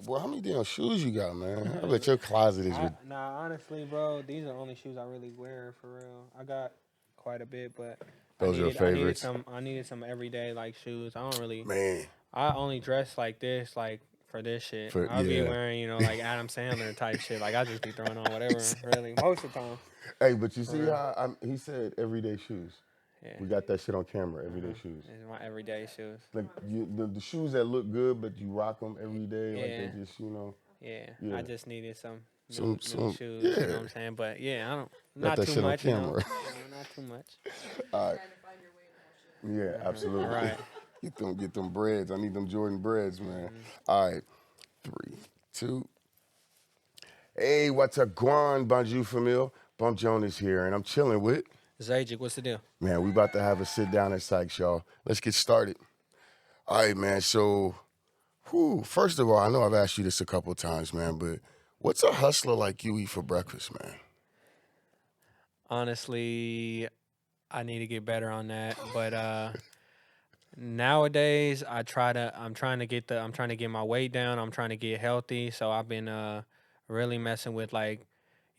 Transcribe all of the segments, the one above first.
Boy, how many damn shoes you got, man? I bet your closet is with Nah, honestly, bro, these are the only shoes I really wear for real. I got quite a bit, but those your favorites. I needed some everyday like shoes. I don't really Man, I only dress like this, like for this shit. for I'll be yeah. wearing, like Adam Sandler type shit. Like I just be throwing on whatever, really, most of the time. Hey, but you For see real. how he said everyday shoes. Yeah. We got that shit on camera. Everyday shoes. It's my everyday shoes. Like the shoes that look good, but you rock them every day. Like Yeah. they just Yeah. yeah. I just needed some new Some shoes. You know yeah. what I'm saying? But yeah, I don't Got not that too shit on much. camera. Not too much. All right. Yeah, absolutely. Right. Get them breads. I need them Jordan breads, man. All right. 3, 2. Hey, what's up, Guan? Bonjour, famille. Bump Jonas here, and I'm chilling with. Zajikc, what's the deal? Man, we about to have a sit down at Syke, y'all. Let's get started. All right, man. So, first of all, I know I've asked you this a couple of times, man, but what's a hustler like you eat for breakfast, man? Honestly, I need to get better on that. But nowadays I'm trying to get my weight down. I'm trying to get healthy. So I've been really messing with like,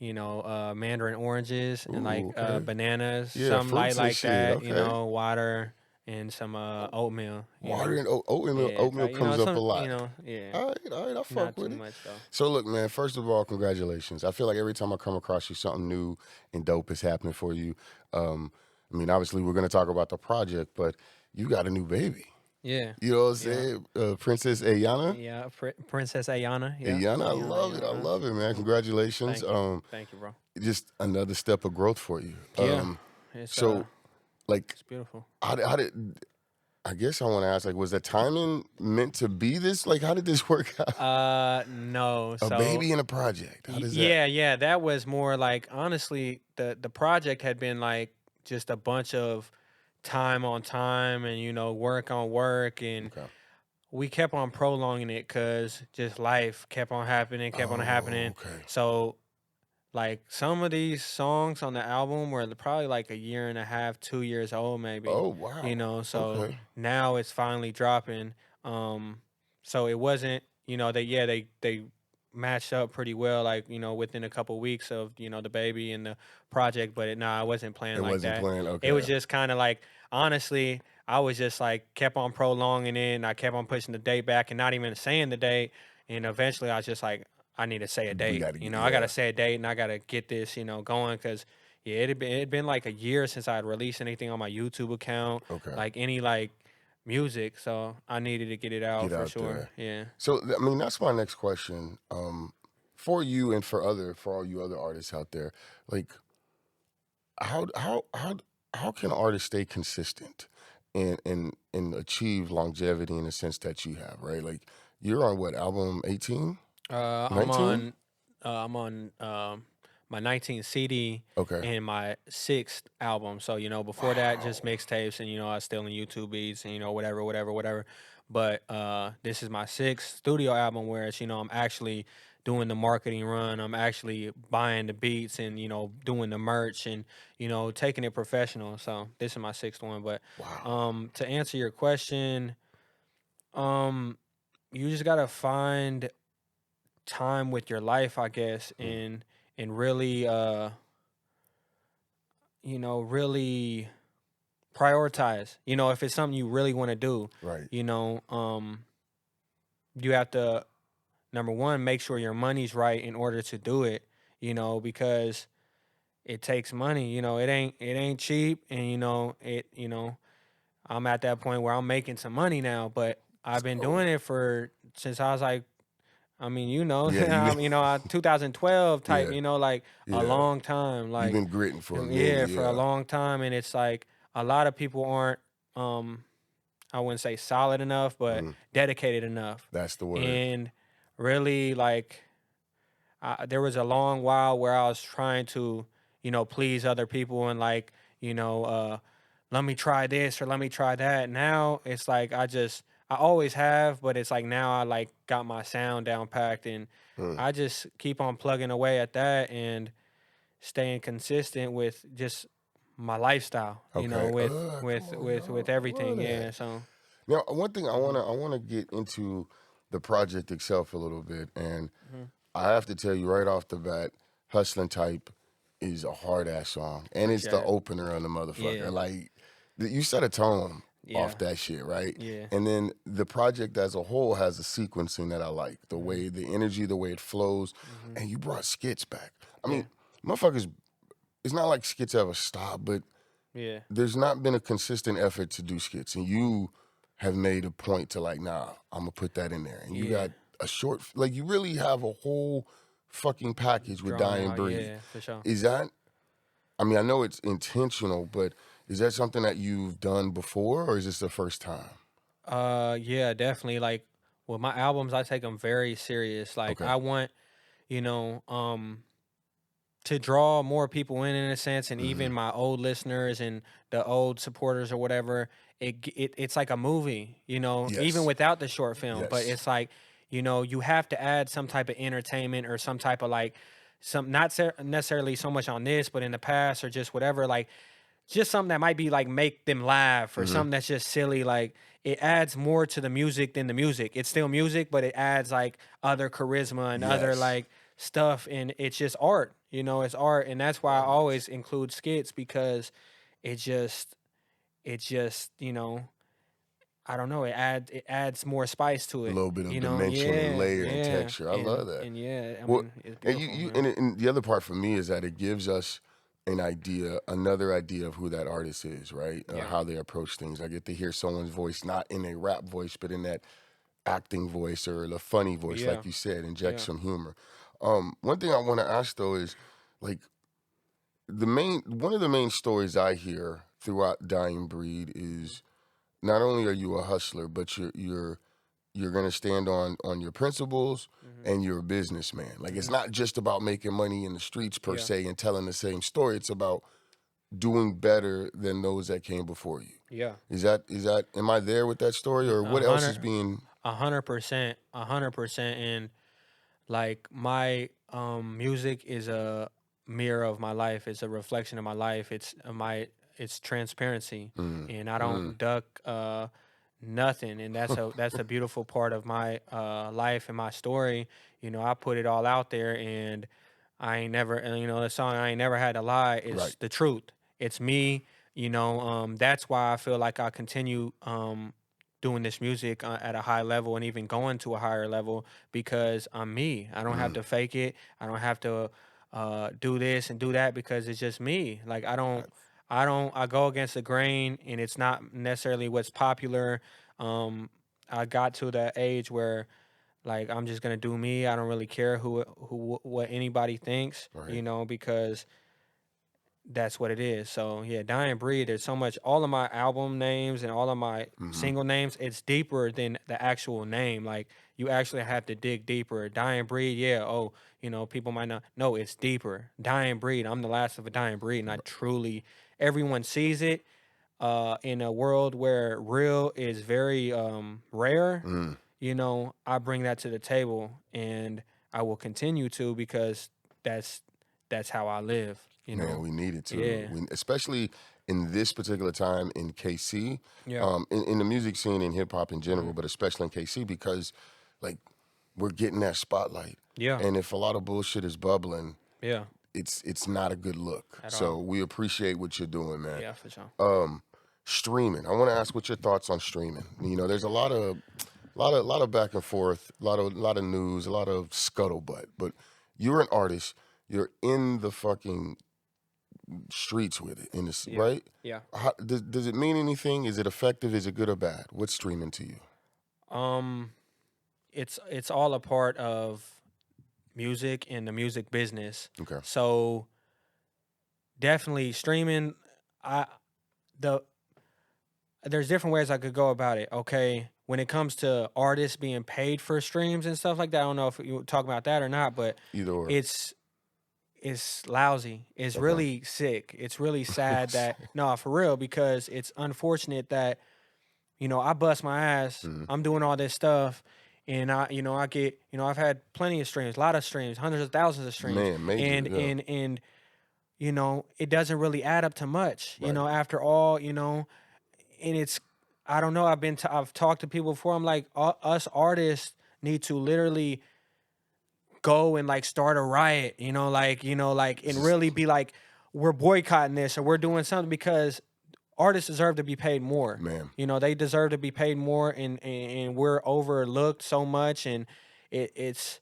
mandarin oranges and like Ooh, okay. bananas, Yeah, something light fruits and like shit. that, Okay. Water and some oatmeal. Water and Yeah, oatmeal comes up a lot. yeah, All right, I fuck not too with it. much though. So look, man, first of all, congratulations. I feel like every time I come across you, something new and dope is happening for you. I mean, obviously we're gonna talk about the project, but you got a new baby. Yeah, You know what I'm yeah, saying? Princess Ayana. yeah. Princess Ayana, yeah, Ayana, I Ayana, love it. I Ayana. love it, man. Congratulations. Thank you, bro. Just another step of growth for you. Yeah, it's So like it's beautiful. how did I guess I want to ask, like, was the timing meant to be this? Like, how did this work out? No. A So baby in a project. How does that? yeah. That was more like honestly, the project had been like just a bunch of time on time and work on work, and Okay. we kept on prolonging it because just life kept on Oh, happening. okay. So like some of these songs on the album were probably like a year and a half, 2 years old, maybe. Oh, wow. So Okay. now it's finally dropping. So it wasn't, they matched up pretty well, like within a couple weeks of the baby and the project. But I wasn't playing It like wasn't that. playing. It was Okay. just kind of like honestly, I was just like kept on prolonging it, and I kept on pushing the date back and not even saying the date. And eventually, I was just like, I need to say a We date. got to get, I gotta yeah. say a date, and I gotta get this, going, because yeah, it had been like a year since I had released anything on my YouTube account, Okay. like any like music. So I needed to get it out Get for out sure. there. Yeah. So, I mean, that's my next question. For you and for all you other artists out there, like, how how how how can artists stay consistent and achieve longevity in the sense that you have, right? Like, you're on what, album 18, Uh, I'm 19? on, my 19th CD Okay. and my sixth album. So before that, just Wow. mixtapes, and I was still in YouTube beats and whatever. But this is my sixth studio album, where it's I'm actually doing the marketing run. I'm actually buying the beats and doing the merch and taking it professional. So this is my sixth one. But Wow. to answer your question, um, you just gotta find time with your life, I guess, Mm, and really really prioritize. If it's something you really want to do, right. you know, um you have to, number one, make sure your money's right in order to do it, because it takes money. It ain't cheap, and I'm at that point where I'm making some money now, but I've been So, doing it for since I was like, I mean, yeah, you 2012 type, yeah, like a yeah. long time, You've like been gritting for a minute, yeah, for a yeah. long time, and it's like a lot of people aren't, um, I wouldn't say solid enough, but Mm, dedicated enough, that's the word. and really like there was a long while where I was trying to, please other people and like, let me try this or let me try that. Now it's like I always have, but it's like now I like got my sound down packed, and Mm, I just keep on plugging away at that and staying consistent with just my lifestyle, okay. with Come on, with y'all. I love everything. that. Yeah. So Now, one thing mhm. I wanna get into. the project itself a little bit, and Hmm. I have to tell you right off the bat, "Hustlin' Type" is a hard ass song, and it's the Appreciate it. opener on the motherfucker. Yeah. Like you set a tone Yeah. off that shit, right? Yeah. And then the project as a whole has a sequencing that I like, the Hmm. way the energy, the way it flows, Hmm. and you brought skits back. I Yeah. mean, motherfuckers, it's not like skits ever stop, but Yeah. there's not been a consistent effort to do skits, and you have made a point to like, nah, I'm gonna put that in there, and you Yeah. got a short, like you really have a whole fucking package with Drawn Die and out. Breathe. Yeah, for sure. Is that? I mean, I know it's intentional, but is that something that you've done before, or is this the first time? Yeah, definitely. Like with my albums, I take them very serious. Like Okay. I want, you know, to draw more people in a sense, and Hmm. even my old listeners and the old supporters or whatever. It's like a movie, even Yes. without the short film. But Yes. it's like, you have to add some type of entertainment or some type of like some not necessarily so much on this, but in the past or just whatever. Like just something that might be like make them laugh or Hmm. something that's just silly. Like it adds more to the music than the music. It's still music, but it adds like other charisma and other Yes. like stuff, and it's just art. It's art, and that's why I Right. always include skits because it just I don't know, it adds more spice to A it. little bit of dimension and Yeah, layer and yeah, texture. I and love that. and yeah, I Well, mean it's and you, beautiful, you man. and the other part for me is that it gives us an idea, another idea of who that artist is, right? Yeah, How they approach things. I get to hear someone's voice, not in a rap voice, but in that acting voice or the funny voice, yeah, like you said, inject yeah. some humor. One thing I want to ask though is, like, one of the main stories I hear throughout Dying Breed is not only are you a hustler, but you're gonna stand on your principles Hmm. and you're a businessman. Like it's Hmm. not just about making money in the streets per Yeah, se and telling the same story. It's about doing better than those that came before you. yeah. Is that am I there with that story or A what else hundred, is being 100%, 100%. And like my music is a mirror of my life. It's a reflection of my life. It's transparency, mm, and I mm, don't duck nothing. And that's a beautiful part of my life and my story. I put it all out there, and I ain't never, and the song I ain't never had to lie is right. the truth. It's me. That's why I feel like I continue doing this music at a high level and even going to a higher level because I'm me. I don't have Mm, to fake it. I don't have to do this and do that because it's just me. Like right. I go against the grain, and it's not necessarily what's popular. Um, I got to the age where like I'm just gonna do me. I don't really care what anybody thinks, Right. because that's what it is. So yeah, Dying Breed. There's so much. All of my album names and all of my Hmm. single names. It's deeper than the actual name. Like you actually have to dig deeper. Dying Breed. Yeah. Oh, people might not. No, it's deeper. Dying Breed. I'm the last of a dying breed, and I truly. Everyone sees it. In a world where real is very rare, Mm. I bring that to the table, and I will continue to because that's that's how I live. Man, we needed to, Yeah. especially in this particular time in KC, Yeah. in the music scene in hip hop in Hmm. general, but especially in KC because, like, we're getting that spotlight, Yeah. and if a lot of bullshit is bubbling, Yeah. it's not a good look. At So all. we appreciate what you're doing, man. Yeah, for sure. Um, Streaming. I want to ask what your thoughts on streaming. There's a lot of back and forth, a lot of news, a lot of scuttlebutt. But you're an artist. You're in the fucking streets with it, in this, Yeah. right? Yeah. Does it mean anything? Is it effective? Is it good or bad? What's streaming to you? Um, it's all a part of music and the music business. Okay. So definitely streaming. I the There's different ways I could go about it. Okay, when it comes to artists being paid for streams and stuff like that, I don't know if you talk about that or not, but Either or. it's it's lousy. It's Okay. really sick. It's really sad that no, for real, because it's unfortunate that I bust my ass. Mhm. I'm doing all this stuff, and I get, I've had plenty of streams, a lot of streams, hundreds of thousands of streams, Man, major. and Yeah. it doesn't really add up to much, Right. after all, and it's I don't know. I've talked to people before. I'm like, us artists need to literally go and like start a riot, and Just really be like, we're boycotting this or we're doing something, because artists deserve to be paid more. man, They deserve to be paid more, and we're overlooked so much, and it's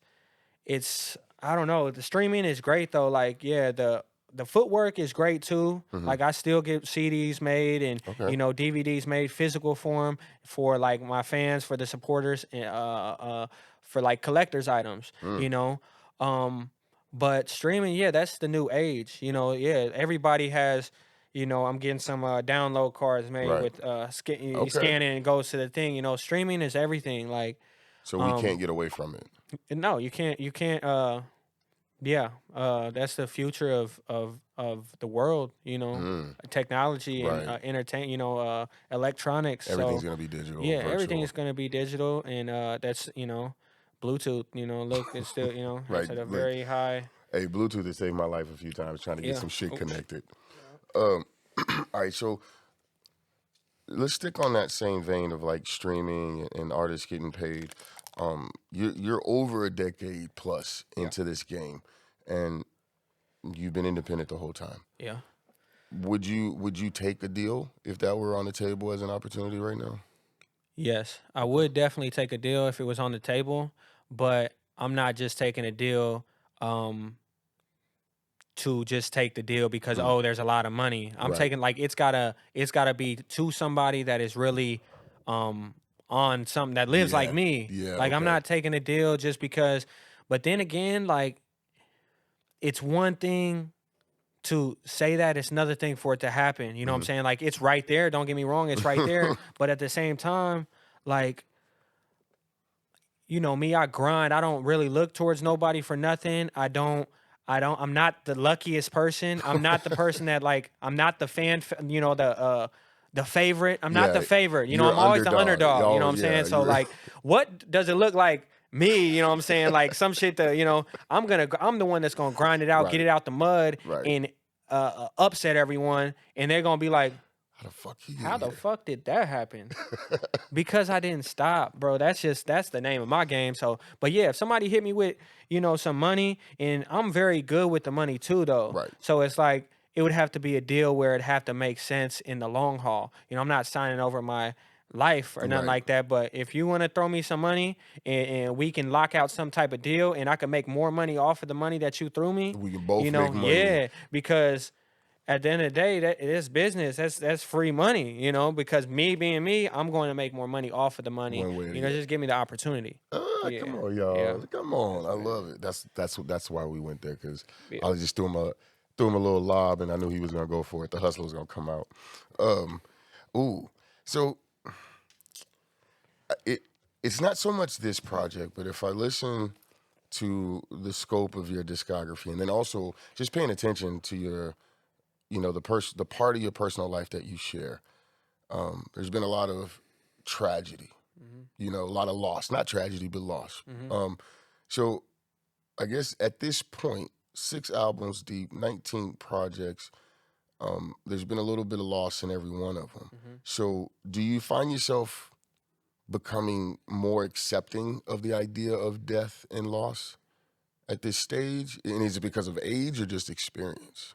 I don't know. The streaming is great though. Like, yeah, the footwork is great too. hmm Like, I still get CDs made and okay, DVDs made physical form for like my fans, for the supporters, and for like collectors items. mm, You know, um, but streaming, yeah, that's the new age. Yeah, everybody has. I'm getting some download cards made right, with you okay. scan it and it goes to the thing. Streaming is everything. Like, So we can't um, get away from it. no, you can't. Yeah, that's the future of the world. Mm, Technology and right. entertain. Electronics. Everything's So gonna be digital, yeah, everything virtual. is gonna be digital, and that's Bluetooth. Look, it's still it's Right. at a Look, very high. hey, Bluetooth has saved my life a few times trying to get Yeah. some shit Oh, connected. Um, all right, so let's stick on that same vein of like streaming and artists getting paid. You're over a decade plus yeah. into this game, and you've been independent the whole time. Yeah. Would you take a deal if that were on the table as an opportunity right now? Yes, I Okay. would definitely take a deal if it was on the table, but I'm not just taking a deal. Um, to just take the deal because, Mm, oh, there's a lot of money. I'm right. taking, like, it's gotta be to somebody that is really um on something, that lives like Yeah. me. Yeah. Like, I'm Okay. not taking a deal just because. But then again, like, it's one thing to say that, it's another thing for it to happen. You know what I'm hmm saying? Like, it's right there. Don't get me wrong, it's right there. But at the same time, like, me, I grind. I don't really look towards nobody for nothing. I'm not the luckiest person. I'm not the person that, like, I'm not the the favorite. I'm not the yeah. favorite. You're I'm always the underdog. underdog. You know Oh what I'm saying? yeah. So, You're like, what does it look like me? You know what I'm saying? Like, some shit that, I'm the one that's gonna grind it out, get right. it out the mud, Right. and upset everyone, and they're gonna be like, How the fuck he get how the here? fuck did that happen? Because I didn't stop, bro. That's the name of my game. So, but yeah, if somebody hit me with, some money, and I'm very good with the money too, though. right. So it's like, it would have to be a deal where it have to make sense in the long haul. I'm not signing over my life or nothing Right. like that. But if you want to throw me some money, and we can lock out some type of deal, and I can make more money off of the money that you threw me, We can both make money yeah, because at the end of the day, that it is business. That's free money, because me being me, I'm going to make more money off of the money. one way or the other. Just give me the opportunity. Come Yeah. on, Yeah. y'all. Come on. Yes, I man. love it. That's why we went there because Yeah. I was just threw him a little lob and I knew he was gonna go for it. The hustle was gonna come out. Um, ooh. So it it's not so much this project, but if I listen to the scope of your discography and then also just paying attention to your the part of your personal life that you share, there's been a lot of tragedy, Hmm. a lot of loss, not tragedy but loss. Hmm. So I guess at this point, 6 albums deep, 19 projects, there's been a little bit of loss in every one of them. Hmm. So do you find yourself becoming more accepting of the idea of death and loss at this stage? And is it because of age or just experience?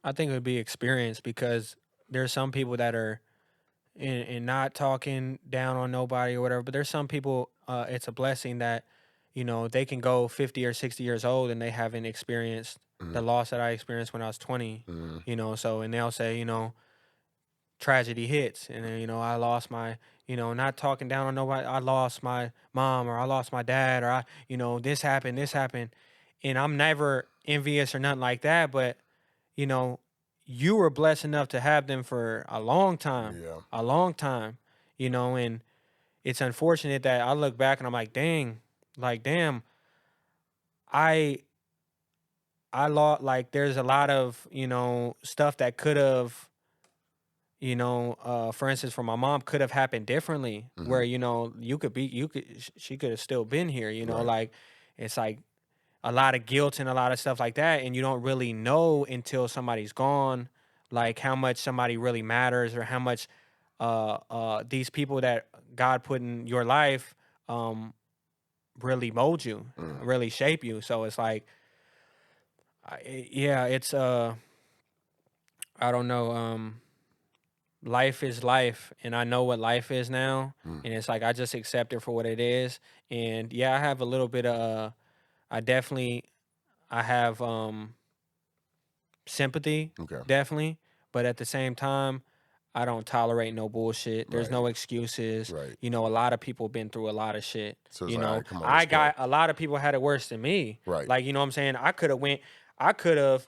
I think it would be experience, because there's some people that are in not talking down on nobody or whatever, but there's some people, it's a blessing that, they can go 50 or 60 years old and they haven't experienced the Mm, loss that I experienced when I was 20. mm, So, and they'll say, tragedy hits, and then, I lost my, not talking down on nobody, I lost my mom, or I lost my dad, or this happened, and I'm never envious or nothing like that. But you know you were blessed enough to have them for yeah. a long time, and it's unfortunate that I look back and I'm like, dang, like, damn, i I lost, like, there's a lot of, stuff that could have, for instance, for my mom, could have happened differently, hmm where, she could have still been here, Right. like, it's like a lot of guilt and a lot of stuff like that. And you don't really know until somebody's gone, like, how much somebody really matters, or how much these people that God put in your life, um really mold you, really shape you. So it's like, yeah, it's I don't know. Life is life, and I know what life is now, Mm. and it's like I just accept it for what it is. And yeah, I have a little bit of, I definitely, I have sympathy, Okay. definitely, but at the same time, I don't tolerate no bullshit. There's Right. no excuses. Right. You know, a lot of people been through a lot of shit. So it's You like, all know, right, come on, I let's go. got a lot of people had it worse than me. Right. Like, you know what I'm saying? I could have,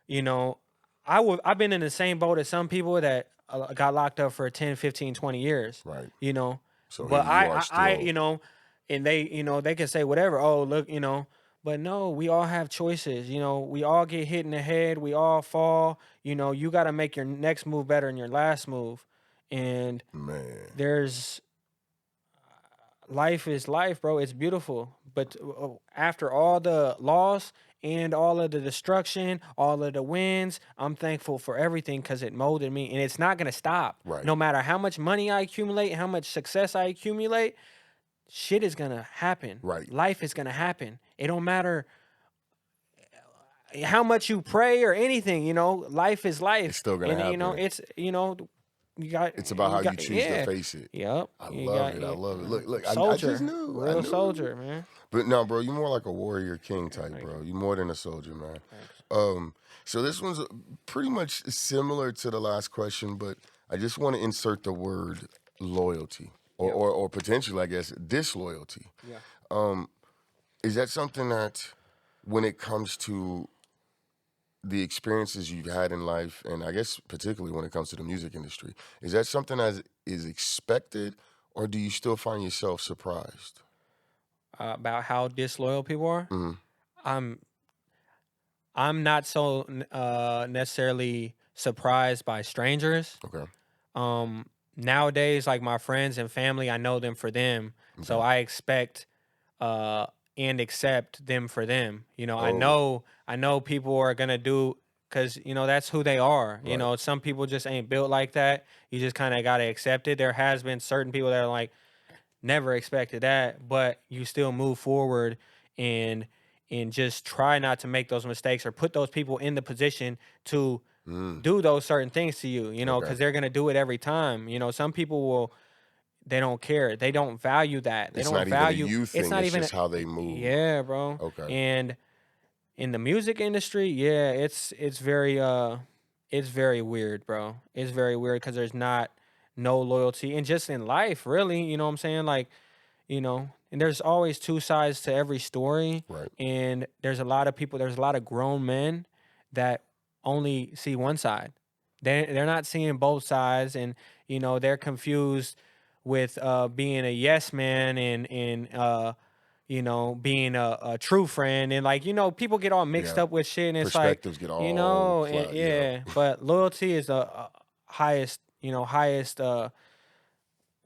you know, I've been in the same boat as some people that got locked up for 10, 15, 20 years. Right. You know, So but here you are I, still. you know, and they, you know, they can say whatever. Oh, look, you know, but no, we all have choices. You know, we all get hit in the head. We all fall. You know, you got to make your next move better than your last move. And Man. there's life is life, bro. It's beautiful. But after all the loss and all of the destruction, all of the wins, I'm thankful for everything because it molded me. And it's not going to stop. Right. No matter how much money I accumulate, how much success I accumulate, shit is going to happen. Right. Life is going to happen. It don't matter how much you pray or anything, you know, life is life. It's still gonna And you know, happen. it's, you know, It's about how you choose yeah. to face it. Yep. I You love got it. I love it. Look, I soldier. just knew. I Real knew. soldier, man. But no, bro, you're more like a warrior king type, Thank bro. You're more than a soldier, man. Thanks. So this one's pretty much similar to the last question, but I just want to insert the word loyalty, or, Yep. or potentially, I guess, disloyalty. Yeah. Is that something that, when it comes to the experiences you've had in life, and I guess particularly when it comes to the music industry, is that something that is expected, or do you still find yourself surprised? About how disloyal people are. Hmm. I'm I'm not so necessarily surprised by strangers. Okay. Nowadays, like my friends and family, I know them for them, so Okay. I expect uh and accept them for them. You know, Oh, I know people are gonna do because you know that's who they are. You right. know, some people just ain't built like that. You just kind of gotta accept it. There has been certain people that are like never expected that, but you still move forward and just try not to make those mistakes or put those people in the position to Mm, do those certain things to you, you know, okay. because they're gonna do it every time. You know, some people will they don't care. They don't value that. They It's don't not even a value you it's thing, not it's even just how they move. yeah, bro. Okay. And in the music industry, yeah, it's very weird, bro. It's very weird because there's not no loyalty. And just in life, really, you know what I'm saying? Like, you know, and there's always two sides to every story. Right. And there's a lot of people, there's a lot of grown men that only see one side. They're not seeing both sides, and you know they're confused with being a yes man and you know being a true friend, and like you know people get all mixed Yeah. up with shit, and it's like Perspectives get you all know cloud. Yeah. yeah, but loyalty is the highest, you know, highest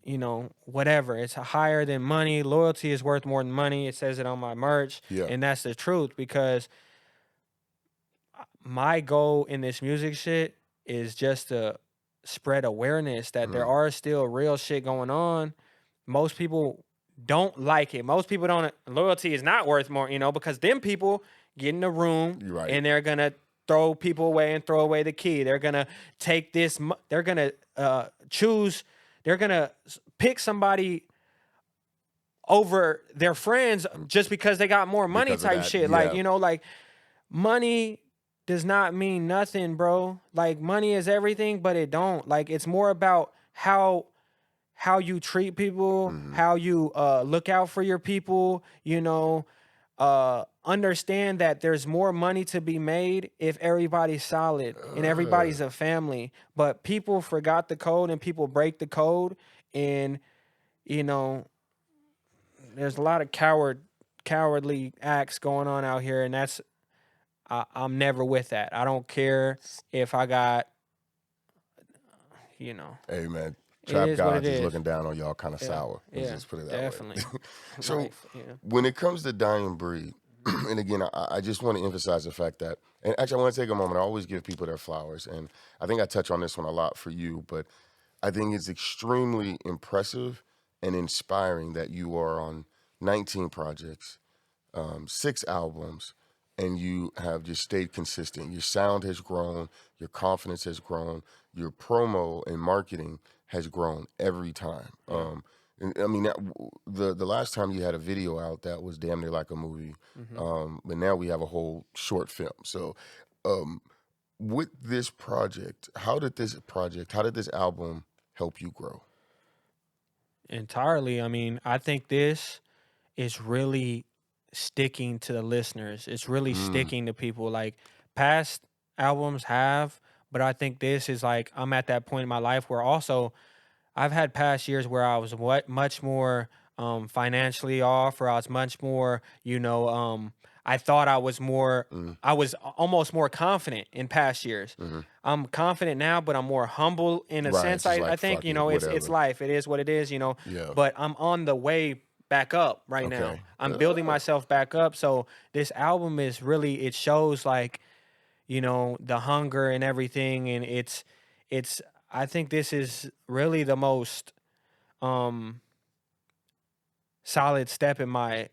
you know, whatever. It's higher than money. Loyalty is worth more than money. It says it on my merch. Yeah. And that's the truth because my goal in this music shit is just to spread awareness that there Mhm. are still real shit going on. Most people don't like it. Most people don't. Loyalty is not worth more, you know, because them people get in the room You're right. and they're gonna throw people away and throw away the key. They're gonna take this. They're gonna choose. They're gonna pick somebody over their friends just because they got more money Because of type that. shit. Like, Yeah. you know, like money does not mean nothing, bro. Like money is everything, but it don't. Like it's more about how you treat people, Mhm. how you look out for your people, you know, understand that there's more money to be made if everybody's solid and everybody's a family. But people forgot the code and people break the code, and you know, there's a lot of cowardly acts going on out here, and that's I'm never with that. I don't care if I got, you know, Hey, man. it Trap is what it Gods is is. looking down on y'all kind of Yeah, sour. Let's yeah, just put it that definitely. way. So, Life, yeah. when it comes to Dying Breed, and again, I just want to emphasize the fact that, and actually, I want to take a moment. I always give people their flowers, and I think I touch on this one a lot for you, but I think it's extremely impressive and inspiring that you are on 19 projects, 6 albums, and you have just stayed consistent. Your sound has grown, your confidence has grown, your promo and marketing has grown every time. Yeah. And, I mean, the last time you had a video out, that was damn near like a movie. But now we have a whole short film. So, um, with this project, how did this album help you grow? Entirely. I mean, I think this is really sticking to the listeners. It's really Mm, sticking to people. Like past albums have, but I think this is like I'm at that point in my life where also I've had past years where I was much more financially off, or I was much more, I thought I was more, mm, I was almost more confident in past years. hmm. I'm confident now, but I'm more humble in a Right. sense. Just I like think, fuck it, it's whatever. life. It is what it is, Yeah. but I'm on the way back up right now. Okay. I'm building myself back up. So this album is really, it shows like, the hunger and everything. And it's, I think this is really the most um solid step in my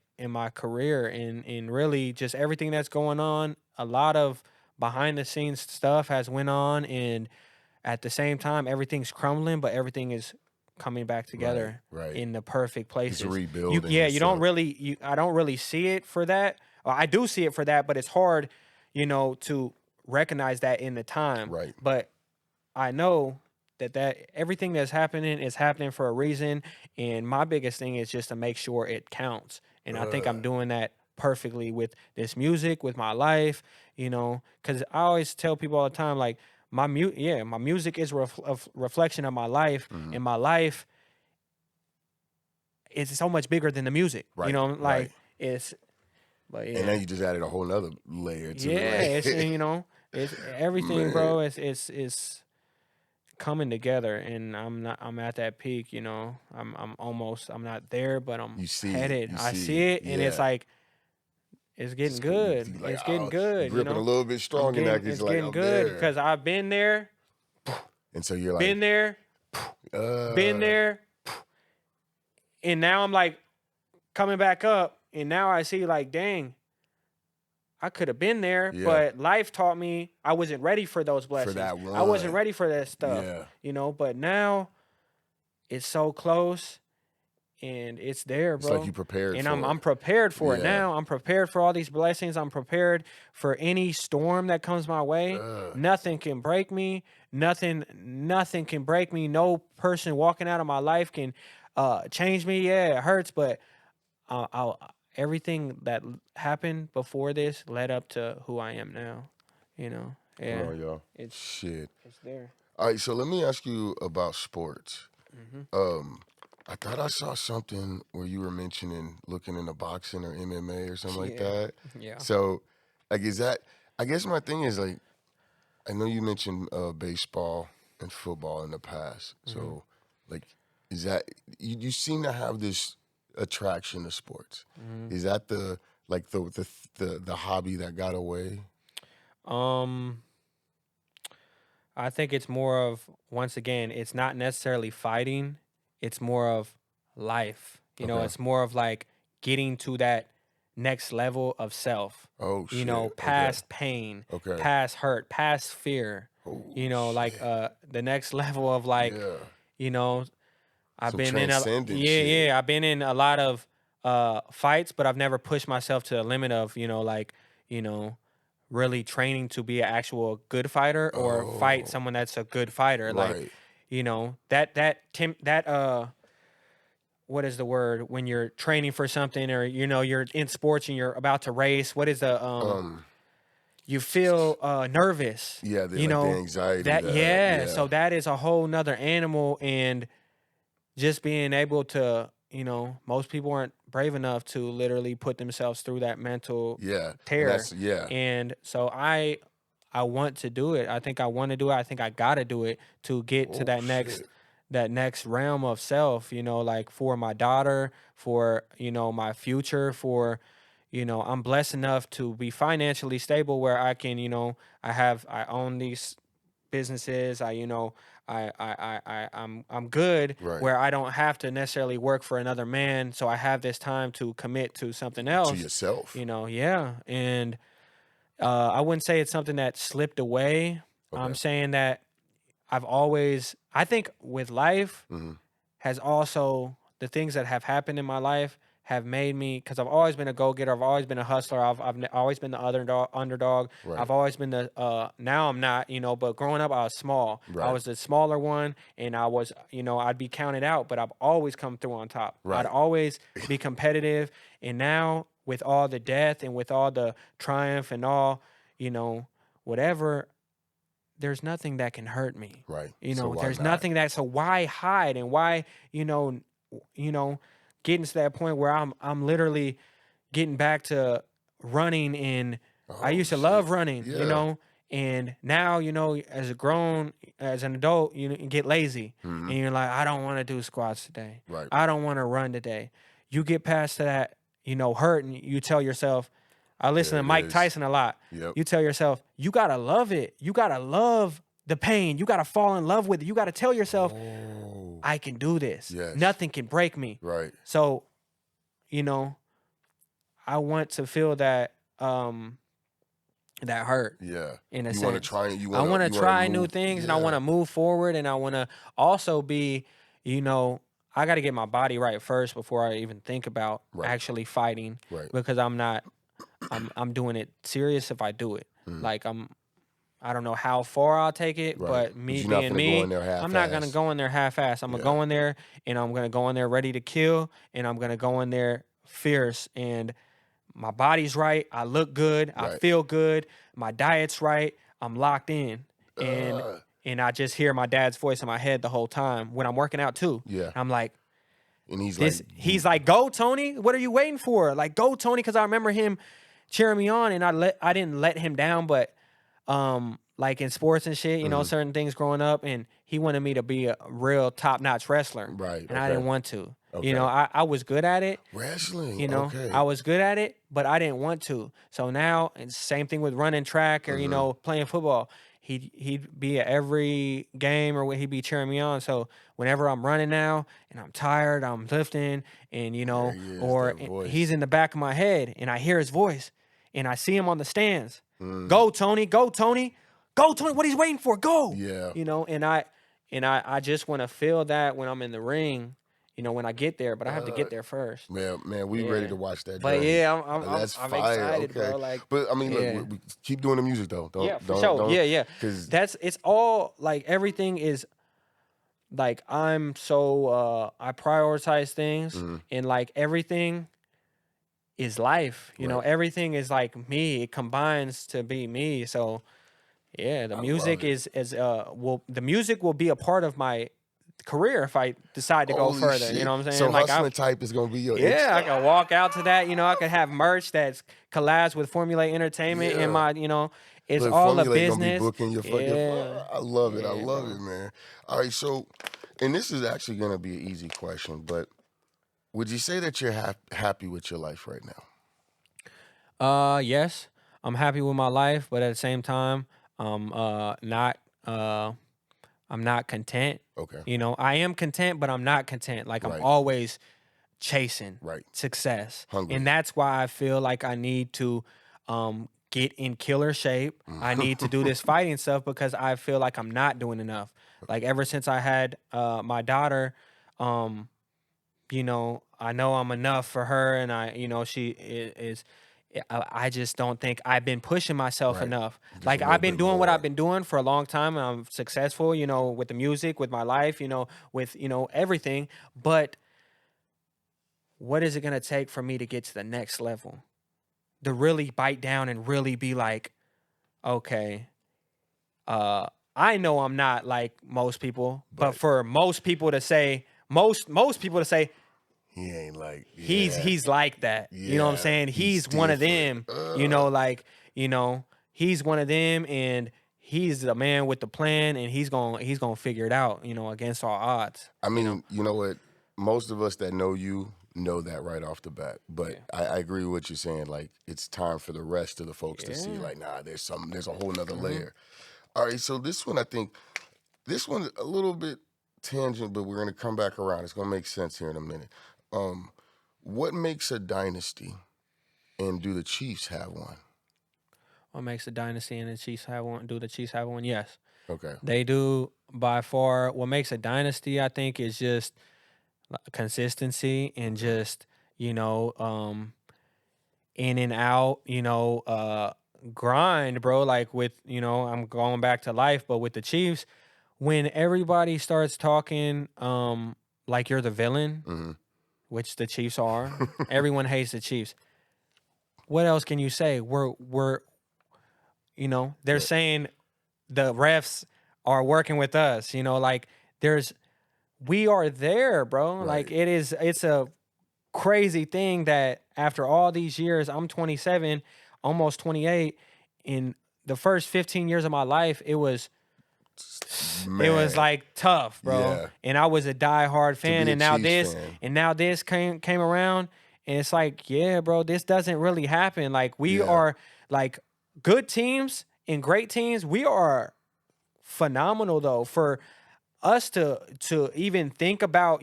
career, and really just everything that's going on. A lot of behind the scenes stuff has went on, and at the same time everything's crumbling, but everything is coming back Right. together Right. in the perfect It's places. You rebuilding Yeah, and you don't stuff. really you I don't really see it for that. Well, I do see it for that, but it's hard, to recognize that in the time. Right. But I know that everything that's happening is happening for a reason, and my biggest thing is just to make sure it counts. And I think I'm Uh, doing that perfectly with this music, with my life, because I always tell people all the time, like my music is a reflection of my life, hmm. and my life is so much bigger than the music. Right. Right. Like it's, but And now yeah, you just added a whole nother layer to it. yeah, it's Like, it's everything, man, bro. It's coming together, and I'm at that peak. I'm not there, but I'm you see it. headed. You I see see it. it, and it's Yeah. like it's getting Just put you good. like, It's getting oh, you're good. gripping a little bit strong in that because It's you're like, getting I'm good there. because I've And so you're like, been there, been uh, there, and now I'm like coming back up, and now I see like, dang, I could have been there, yeah, but life taught me I wasn't ready for those for blessings. that I wasn't one. ready for that stuff, Yeah. but now it's so close and it's there, It's like you bro. prepared And for I'm it. prepared for it Yeah. now. I'm prepared for all these blessings. I'm prepared for any storm that comes my way. Uh, Nothing can break me. Nothing can break me. No person walking out of my life can change me. Yeah, it hurts, but I'll everything that happened before this led up to who I am now. hold Yeah, on, y'all. it's Shit. it's there. All right, so let me ask you about sports. Hmm. Um, I thought I saw something where you were mentioning looking into boxing or MMA or something like Yeah, that. yeah. So, like, is that? I guess my thing is like, I know you mentioned baseball and football in the past. Hmm. So, like, is that you seem to have this attraction to sports? Hmm. Is that the like the hobby that got away? Um, I think it's more of, once again, it's not necessarily fighting. It's more of life. Okay. It's more of like getting to that next level of self. Oh shit. Okay. Past pain, Okay. past hurt, past fear. Oh Like shit. the next level of like, Yeah. you know, I've Some been in a transcendent yeah, shit. yeah, I've been in a lot of fights, but I've never pushed myself to the limit of, you know, really training to be an actual good fighter or fight Oh, someone that's a good fighter. Like, right. what is the word when you're training for something, or you're in sports and you're about to race? What is the Um, you feel nervous, yeah, like the anxiety that that, yeah, yeah. so that is a whole nother animal. And just being able to, most people aren't brave enough to literally put themselves through that mental Yeah. And tear. that's, yeah. And so I want to do it. I think I want to do it. I think I got to do it to get to Oh shit. that next realm of self, like for my daughter, for, my future, for, I'm blessed enough to be financially stable where I can, I own these businesses. I'm good Right. where I don't have to necessarily work for another man, so I have this time to commit to something To else. yourself. Yeah, and I wouldn't say it's something that slipped away. I'm Okay. saying that I think with life Mm-hmm. has also the things that have happened in my life have made me, because I've always been a go-getter. I've always been a hustler. Always been the underdog. Right. I've always been the now I'm not, but growing up I was small. I Right. was the smaller one, and I was, I'd be counted out, but I've always come through on top. I'd Right. always be competitive, and now with all the death and with all the triumph and all, whatever, there's nothing that can hurt me. Right. So why There's not? nothing so why hide, and why, you know, getting to that point where I'm literally getting back to running, and I Oh used to shit. love running, Yeah. and now, as an adult, you get lazy, Mm-hmm. and you're like, I don't want to do squats today. Right. I don't want to run today. You get past that, hurt, and you tell yourself, I listen There to it Mike is. Tyson a lot. Yep. You tell yourself, you gotta love it. You gotta love the pain. You gotta fall in love with it. You gotta tell yourself, Oh. I can do this. Yes. Nothing can break me. Right. So, I want to feel that that hurt, Yeah. in a You want to sense. try. You I want want to to. You want to try new move. things, and I want Yeah. to move forward, and I want to also be, I got to get my body right first before I even think about Right. actually fighting, Right. because I'm doing it serious if I do it. Mm. Like I don't know how far I'll take it, Right. but But me you're not being gonna go in me, there I'm not gonna half-ass. go in there half-ass. I'm gonna Yeah. go in there, and I'm gonna go in there ready to kill, and I'm gonna go in there fierce, and my body's right. I look good. I Right. feel good. My diet's right. I'm locked in, and Uh, and I just hear my dad's voice in my head the whole time when I'm working out too. yeah. I'm like, And he's like, he's like, go Tony, what are you waiting for? Like, go Tony, because I remember him cheering me on, and I didn't let him down, but like in sports and shit, certain things growing up, and he wanted me to be a real top-notch wrestler, right. and I Okay. didn't want to. Okay. I was good at it, Wrestling. Okay. I was good at it, but I didn't want to. So now, and same thing with running track, or playing football. He'd be at every game, or he'd be cheering me on. So whenever I'm running now and I'm tired, I'm lifting, and There he is, or that voice. he's in the back of my head, and I hear his voice, and I see him on the stands. Mm. Go Tony, go Tony, go Tony. What he's waiting for? Go. Yeah. And I just want to feel that when I'm in the ring. When I get there, but I have to get there first. Man, we ready Yeah. to watch that But journey. yeah, That's I'm fire. excited, Okay. bro. Like, But I mean, yeah. look, we keep doing the music though. Yeah, for sure. Yeah. Because It's all like everything is like I'm so I prioritize things, and like everything is life. Right. Everything is like me. It combines to be me. So yeah, the I music love it. the music will be a part of my career if I decide to go Holy further. shit. You know what I'm saying? So Like hustling type is gonna be your yeah, I can walk out to that. I could have merch that's collabs with Formula Entertainment, and Yeah. it's Look, all a Formula gonna be business. booking your fucking. Yeah, I love it. I yeah, love bro. it, man. All right, so, and this is actually gonna be an easy question, but would you say that you're happy with your life right now? Yes, I'm happy with my life, but at the same time, not I'm not content. Okay. I am content, but I'm not content. Like I'm Right. always chasing Right. success, Hungry. and that's why I feel like I need to get in killer shape. I need to do this fighting stuff, because I feel like I'm not doing enough. Like ever since I had my daughter, I know I'm enough for her, and she is. I just don't think I've been pushing myself Right. enough. Just Like a little I've been bit doing what I've more. been doing for a long time, and I'm successful, with the music, with my life, with, everything. But what is it going to take for me to get to the next level? To really bite down and really be like, okay, I know I'm not like most people, but for most people to say, most people to say, He ain't like he's like that. You know what I'm Yeah, saying? he's He's one of different. them. He's one of them, and he's the man with the plan, and he's gonna figure it out, against all odds. I mean, you know what? Most of us that know you know that right off the bat. But Yeah. I agree with what you're saying. Like, it's time for the rest of the folks to see, Yeah. like, nah, there's a whole nother layer. All right, so this one, I think This one's a little bit tangent, but we're going to come back around. It's going to make sense here in a minute. What makes a dynasty, and do the Chiefs have one? What makes a dynasty and the Chiefs have one? Do the Chiefs have one? Yes, Okay. they do by far. What makes a dynasty, I think, is just consistency and Okay. just in and out, grind, bro. Like with, I'm going back to life, but with the Chiefs, when everybody starts talking like you're the villain, hmm which the Chiefs are, everyone hates the Chiefs. What else can you say? They're Yeah. saying the refs are working with us, like there's we are there, bro. Like Right. it's a crazy thing that after all these years, I'm 27, almost 28. In the first 15 years of my life, it was Man. like tough, bro. Yeah. And I was a diehard To fan, be a and now Chiefs this, fan. and now this came around, and it's like, yeah, bro, this doesn't really happen. Like we Yeah. are like good teams and great teams. We are phenomenal though for us to even think about,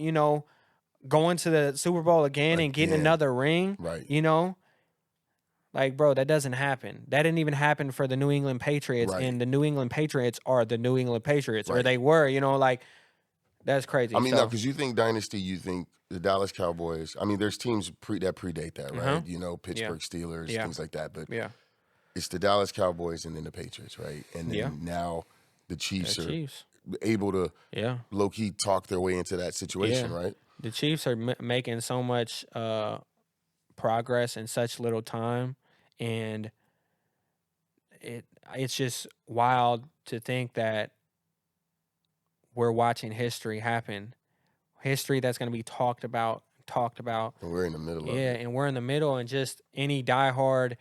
going to the Super Bowl again and getting Again. another ring, Right. like, bro, that doesn't happen. That didn't even happen for the New England Patriots, Right. and the New England Patriots are the New England Patriots, or Right. they were, like, that's I crazy. mean, no, So, because you think dynasty, you think the Dallas Cowboys. I mean, there's teams that predate that, uh-huh. right? You know, Yeah. Pittsburgh Steelers, Yeah. things like that. But Yeah. it's the Dallas Cowboys and then the Patriots, right? And then Yeah. now the The Chiefs are Chiefs. able to Yeah. low key talk their way into that situation, Yeah. right? The Chiefs are making so much progress in such little time, and it's just wild to think that we're watching history happen. History that's going to be talked about. And we're in the middle of Yeah, it. and we're in the middle, and just any diehard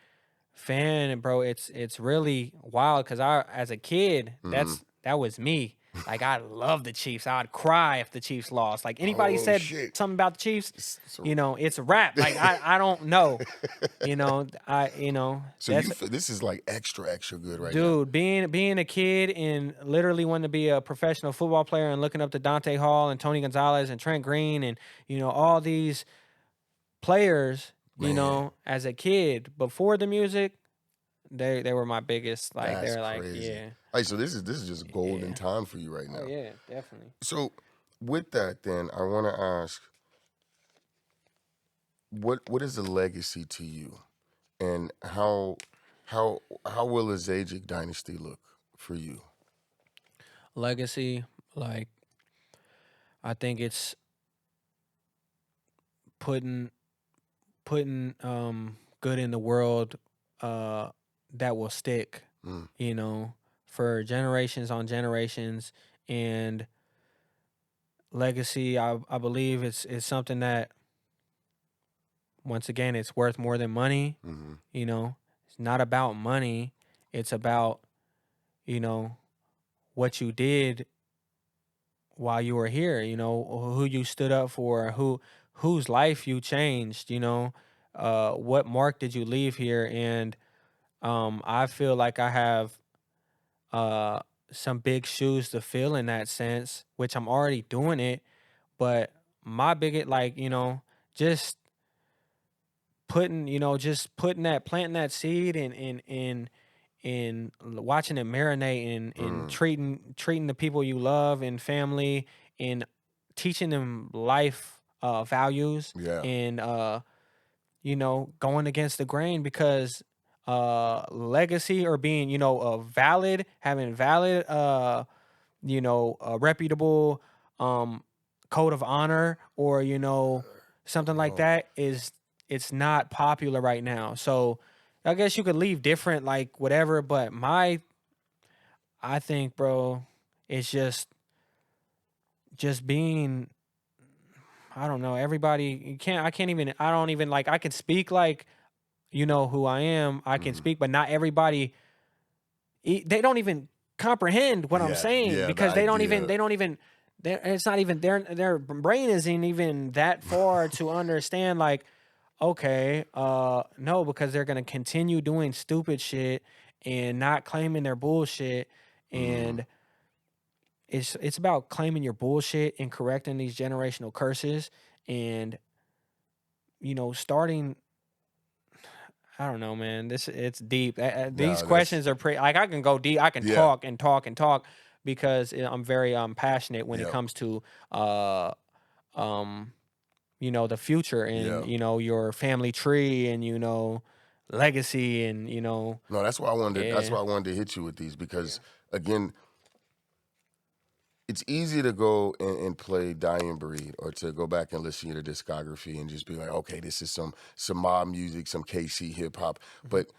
fan, bro, it's really wild because I, as a kid, hmm that was me. Like I love the Chiefs. I'd cry if the Chiefs lost. Like anybody Oh said shit! something about the Chiefs, So, it's a wrap. Like I don't know. so That's this is like extra good right now. dude, being a kid and literally wanting to be a professional football player and looking up to Dante Hall and Tony Gonzalez and Trent Green and all these players, Man, as a kid before the music, they were my biggest, like that's they're like, crazy. yeah. Like, so this is just golden Yeah. time for you right Oh now. yeah, definitely. So with that, then I want to ask, what is the legacy to you, and how will a Zajikc dynasty look for you? Legacy, like I think it's putting good in the world uh that will stick, Mm, for generations on generations. And legacy, I believe it's something that, once again, it's worth more than money. hmm It's not about money. It's about, you know, what you did while you were here, who you stood up for, whose life you changed, what mark did you leave here? And I feel like I have uh some big shoes to fill in that sense, which I'm already doing it. But my biggest, like, just putting that, planting that seed, and watching it marinate, and mm, treating the people you love and family, and teaching them life values, yeah. and going against the grain, because legacy, or being, valid, having valid, a reputable um code of honor, or something like Oh, that, it's not popular right now. So I guess you could leave different, like whatever, but I think, bro, it's just being, I don't know, everybody, I can't even, I don't even, like, I can speak like, who I am, I can mhm. speak, but not everybody, they don't even comprehend what I'm Yeah, saying, yeah. The because idea. they don't even, it's not even, their brain isn't even that far to understand, like, okay, no, because they're gonna continue doing stupid shit and not claiming their bullshit. Mm, And it's about claiming your bullshit and correcting these generational curses, and starting. I don't know, man. It's deep. These No, that's questions are pretty. Like, I can go deep. I can yeah, talk and talk and talk because I'm very passionate when it yep, comes to uh um the future, and yeah. your family tree, and legacy, and No, that's why I wanted. That's yeah, why I wanted to hit you with these yeah, because again, it's easy to go and play Dying Breed or to go back and listen to the discography and just be like, okay, this is some mob music, some KC hip hop. hmm, But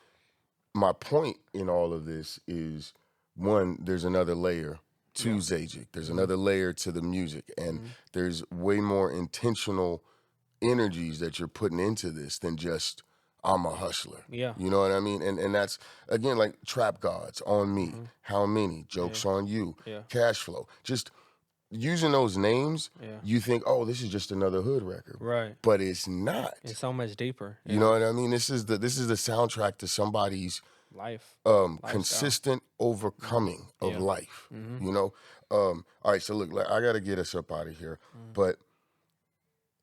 my point in all of this is one, there's another layer to yeah, Zajikc. There's hmm, another layer to the music, and hmm, there's way more intentional energies that you're putting into this than just I'm a hustler. yeah, You know what I mean? And that's again like Trap Gods on me, hmm, How Many, yeah, Jokes on You, yeah, Cash Flow. Just using those names, yeah, you think, oh, this is just another hood record. right. But it's not. It's so much deeper. You Yeah, know what I mean? This is the soundtrack to somebody's life, lifestyle. consistent Hmm, overcoming of yeah, life. hmm, You know? All right, so look, like, I gotta get us up out of here. hmm, But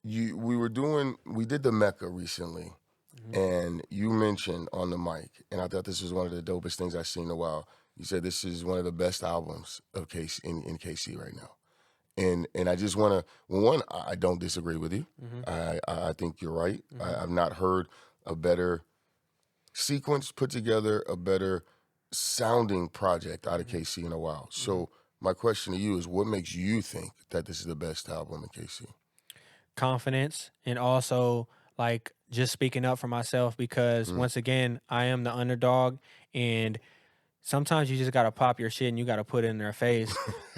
we did the Mecca recently, hmm, and you mentioned on the mic, and I thought this was one of the dopest things I've seen in a while. You said this is one of the best albums of KC in KC right now. And I just want to, well, one, I don't disagree with you. hmm, I think you're right. hmm, I've not heard a better sequence put together, a better sounding project out of hmm, KC in a while. hmm. So my question to you is, what makes you think that this is the best album in KC? Confidence, and also, like, just speaking up for myself, because Mm. once again, I am the underdog, and sometimes you just gotta pop your shit and you gotta put it in their face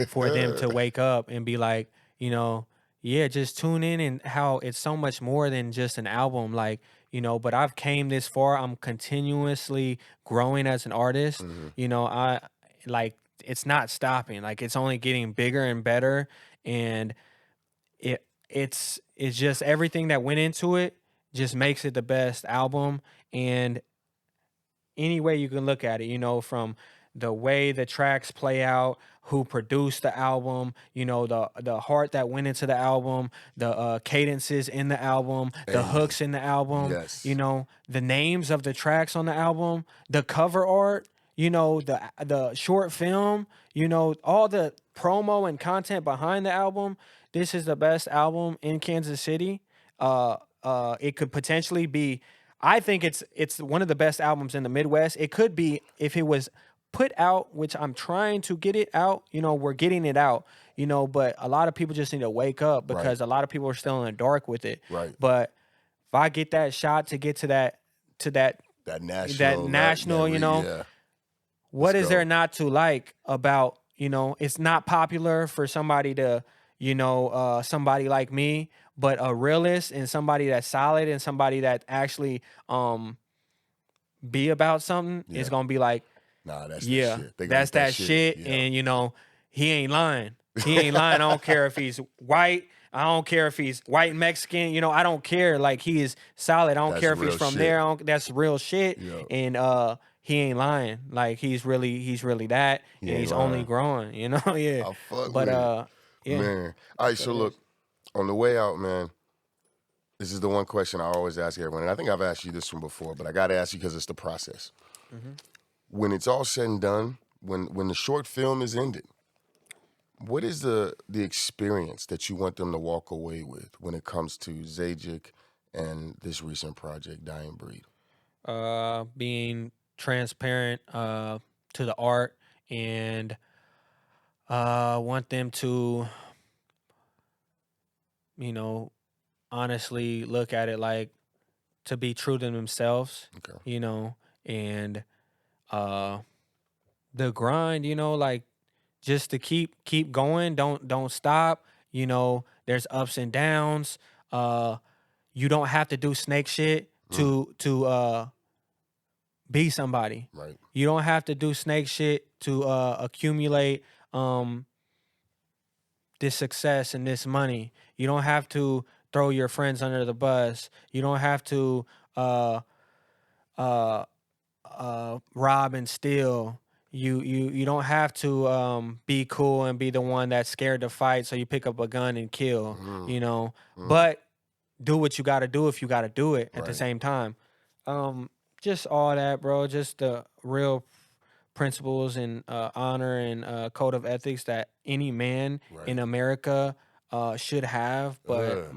for them to wake up and be like, yeah, just tune in, and how it's so much more than just an album. Like, but I've came this far. I'm continuously growing as an artist. Mhm. I like, it's not stopping. Like, it's only getting bigger and better. And it's just everything that went into it just makes it the best album. And any way you can look at it, from the way the tracks play out, who produced the album, the heart that went into the album, the cadences in the album, the Amen. hooks in the album, Yes. the names of the tracks on the album, the cover art, the short film, all the promo and content behind the album. This is the best album in Kansas City. It could potentially be. I think it's one of the best albums in the Midwest. It could be if it was put out, which I'm trying to get it out. We're getting it out. But a lot of people just need to wake up, Right. because a lot of people are still in the dark with it. Right. But if I get that shot to get to that That that national, national, yeah. Let's what is there go. not to like about, it's not popular for somebody to, somebody like me, but a realist and somebody that's solid and somebody that actually be about something is Yeah. gonna be like, Nah, that's that yeah, shit. They gonna that's get that that shit. shit. Yeah. And he ain't lying. He ain't lying. I don't care if he's white. I don't care if he's white Mexican. I don't care. Like, he is solid. I don't That's care if he's real from shit. there. That's real shit. Yeah. And he ain't lying. Like, he's really that, He and ain't he's only lying. growing. Yeah. I fuck But with it. yeah, Man. All right, that's what so it look, is. on the way out, man, this is the one question I always ask everyone. And I think I've asked you this one before, but I gotta ask you because it's the process. Hmm. When it's all said and done, when the short film is ended, what is the experience that you want them to walk away with when it comes to Zajikc and this recent project, Dying Breed? Being transparent to the art, and want them to, you know, honestly look at it, like, to be true to themselves, Okay. and uh the grind, like, just to keep going, don't stop. There's ups and downs. You don't have to do snake shit Mm, to be somebody. right. You don't have to do snake shit to accumulate um this success and this money. You don't have to throw your friends under the bus. You don't have to uh rob and steal. you don't have to be cool and be the one that's scared to fight, so you pick up a gun and kill, you know. But do what you got to do if you got to do it at the Right. same time. Just all that, bro. Just the real principles and honor and code of ethics that any man in America should have, but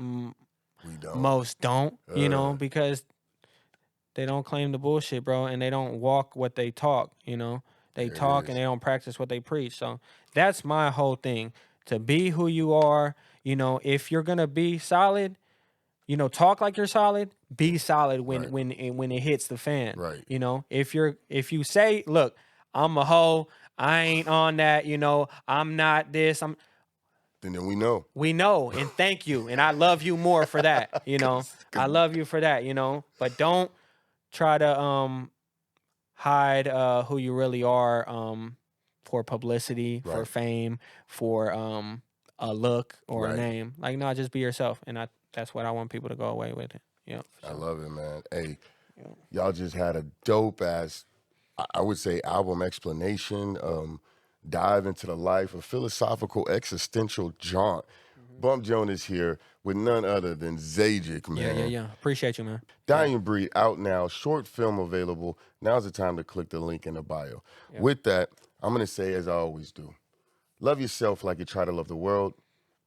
We don't. most don't, you know, because they don't claim the bullshit, bro, and they don't walk what they talk, you know. They talk and they don't practice what they preach. So that's my whole thing. To be who you are, you know, if you're gonna be solid, you know, talk like you're solid, be solid when it hits the fan. Right. You know, if you say, look, I'm a hoe, I ain't on that, you know, I'm not this, Then we know. we know, and thank you, and I love you more for that, you know. I love you for that, you know. But don't try to hide who you really are for publicity, for fame, for a look or a name. Like, no, just be yourself, and that's what I want people to go away with it. Yeah, I love it, man. Hey, y'all just had a dope ass, I would say, album explanation. Dive into the life, a philosophical, existential jaunt. Bump Jonas here with none other than Zajikc, man. Yeah. Appreciate you, man. Dying Breed out now, short film available. Now's the time to click the link in the bio. With that, I'm going to say, as I always do, love yourself like you try to love the world.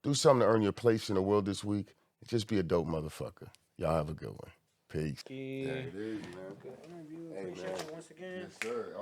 Do something to earn your place in the world this week. And just be a dope motherfucker. Y'all have a good one. Peace. Yeah. There it is, man. Good interview. Appreciate you once again. Yes, sir.